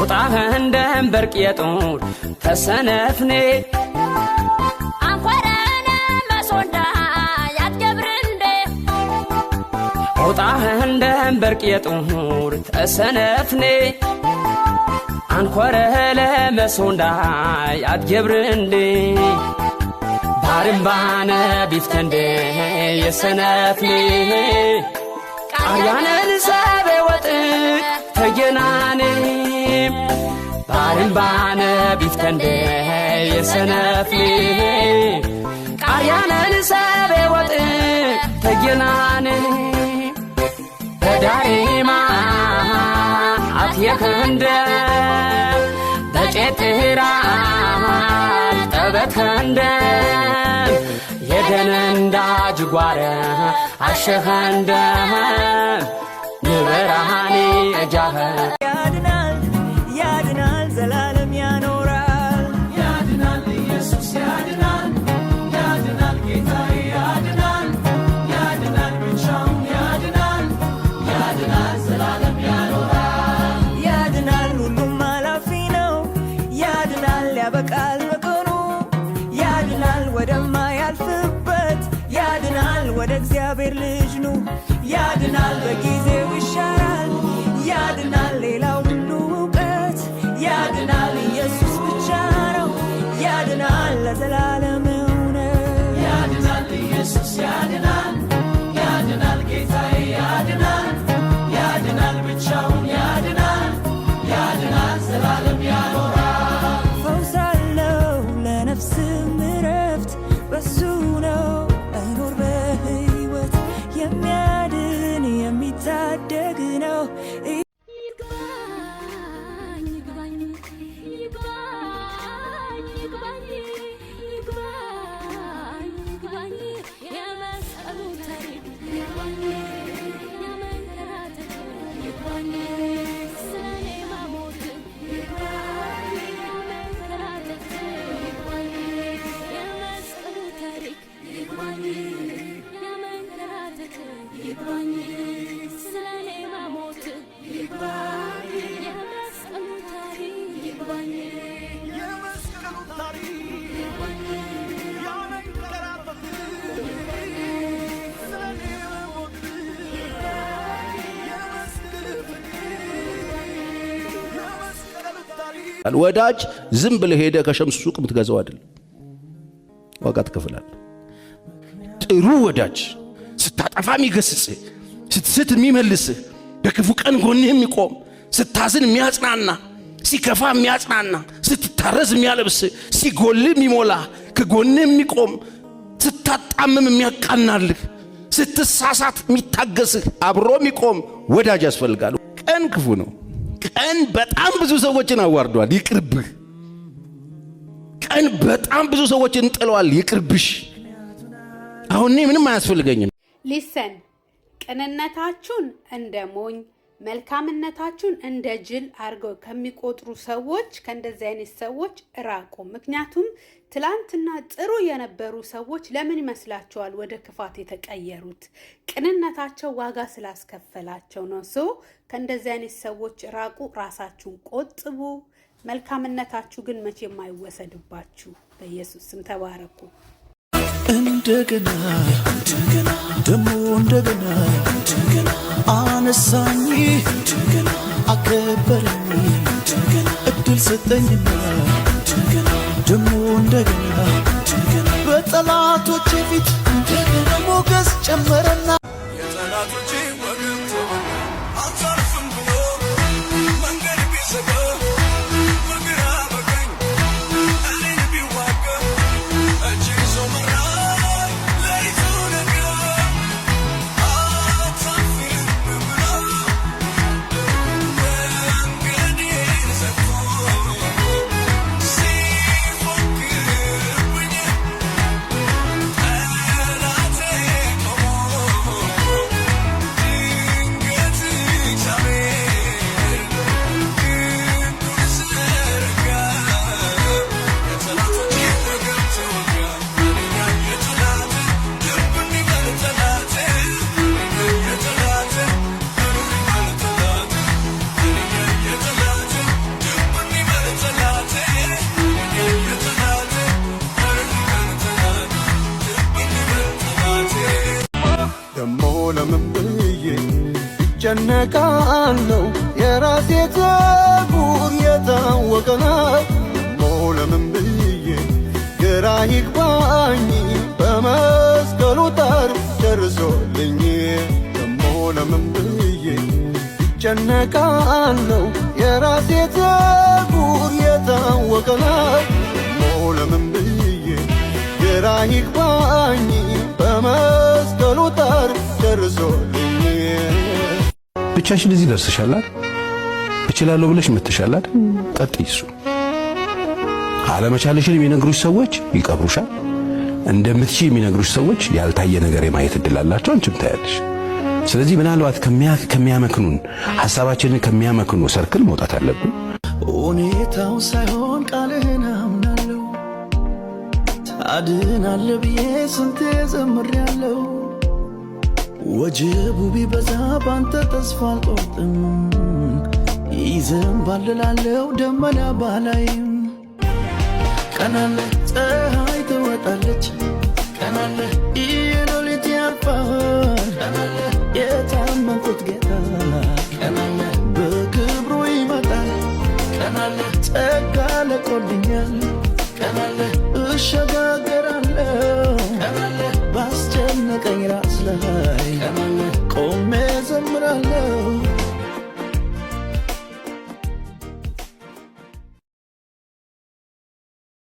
ሞጣህ እንደንበርቅ የጦር ተሰነፍኔ አንኮረነ መሶንዳ ያትገብርንዴ ሞጣህ እንደንበርቅ የጦር ተሰነፍኔ አንኮረለ መሶንዳ ያትገብርንዴ ባርምባነ ቢፍተንዴ የሰነፍኔ ቃርያነን ሰቤ ወጥ ተገናኔ ባርምባነ ቢፍተንዴ የሰነፍኔ ቃርያነን ሰቤ ወጥ ተገናኔ በዳሪማ አትየከንደ በጨጥራ ጠበትከንደ የደነንዳ ጅጓረ አሸኸንደ ንበራሃኔ እጃኸ ያድናል ያድናል ዘላለም ያኖራል ያድናል ኢየሱስ ያድናል ያድናል ጌታዬ ያድናል ያድናል ብቻውን ያድናል ያድናል ዘላለም ያኖራል ያድናል ሁሉም አላፊ ነው ያድናል ያበቃል በቀኑ ያድናል ወደማያልፍበት ያድናል ወደ እግዚአብሔር ልጅ ኑ ያድናል በጊዜው ይሻራል ያድናል ሌላው ሁሉ እውቀት ያድናል ኢየሱስ ብቻ ነው ያድናል ለዘላለም እውነት ያድናል ኢየሱስ ያድናል ያድናል ጌታዬ ያድናል ያድናል ብቻውን ያድናል ያድናል ዘላለም ያኖራል ፈውስ አለው ለነፍስም እረፍት በሱ ነው መኖር በሕይወት የሚያድን የሚታደግ ነው ወዳጅ ዝም ብለህ ሄደ ከሸምሱ ሱቅ የምትገዛው አይደል፣ ዋጋ ትከፍላለህ። ጥሩ ወዳጅ ስታጠፋ የሚገስጽህ፣ ስትስት የሚመልስህ፣ በክፉ ቀን ጎንህ የሚቆም፣ ስታዝን የሚያጽናና፣ ሲከፋ የሚያጽናና፣ ስትታረዝ የሚያለብስህ፣ ሲጎልህ የሚሞላ፣ ከጎንህ የሚቆም፣ ስታጣምም የሚያቃናልህ፣ ስትሳሳት የሚታገስህ፣ አብሮ የሚቆም ወዳጅ ያስፈልጋል። ቀን ክፉ ነው። ቀን በጣም ብዙ ሰዎችን አዋርዷል፣ ይቅርብህ። ቀን በጣም ብዙ ሰዎችን ጥለዋል፣ ይቅርብሽ። አሁን እኔ ምንም አያስፈልገኝም። ሊሰን ቅንነታችሁን እንደ ሞኝ መልካምነታችሁን እንደ ጅል አድርገው ከሚቆጥሩ ሰዎች ከእንደዚህ አይነት ሰዎች ራቁ። ምክንያቱም ትላንትና ጥሩ የነበሩ ሰዎች ለምን ይመስላችኋል ወደ ክፋት የተቀየሩት? ቅንነታቸው ዋጋ ስላስከፈላቸው ነው። ከእንደዚህ አይነት ሰዎች ራቁ፣ ራሳችሁን ቆጥቡ። መልካምነታችሁ ግን መቼም አይወሰድባችሁ። በኢየሱስ ስም ተባረኩ። እንደገና ደሞ እንደገና አነሳኝ አከበረኝ እድል ሰጠኝና ደሞ እንደገና በጠላቶቼ ፊት ሞገስ ጨመረና የጠላቶቼ ወግቶ አታርፍም ብሎ መንገድ ቢዘጋ በግራ በቀኝ እኔን ቢዋጋ እጅ ይዞ መራ ለይቱ ነጋ አታፍርም ብሎ መንገዴን ዘግቶ ሲፎክርብኝ ጠላቴ ቆሞ ለምን ብዬ እጨነቃለሁ? የራሴ ፀጉር የታወቀ ነው። ደሞ ለምን ብዬ ግራ ይግባኝ በመስቀሉ ጣር ደርሶልኝ። ደሞ ለምን ብዬ እጨነቃለሁ? የራሴ ፀጉር የታወቀ ነው። ደሞ ለምን ብዬ ግራ ይግባኝ በመስቀሉ ጣር ደርሶልኝ። ብቻሽን እዚህ ደርሰሻል። እችላለሁ ብለሽ መተሻል። ቀጥይ። እሱ አለመቻልሽን የሚነግሩሽ ሰዎች ይቀብሩሻል። እንደምትችይ የሚነግሩሽ ሰዎች ያልታየ ነገር የማየት እድል አላቸው። አንቺም ታያለሽ። ስለዚህ ምናልባት ከሚያመክኑን ሐሳባችንን ከሚያመክኑ ሰርክል መውጣት አለብን። ሁኔታው ሳይሆን ቃልህን አምናለሁ። ታድናለህ ብዬ ስንቴ ዘምሬያለሁ። ወጀቡ ቢበዛ ባንተ ተስፋ አልቆርጥም። ይዘንባል እላለሁ ደመና ባላይም። ቀናለ ፀሐይ ትወጣለች፣ ቀናለ የሌሊት ያርፋል።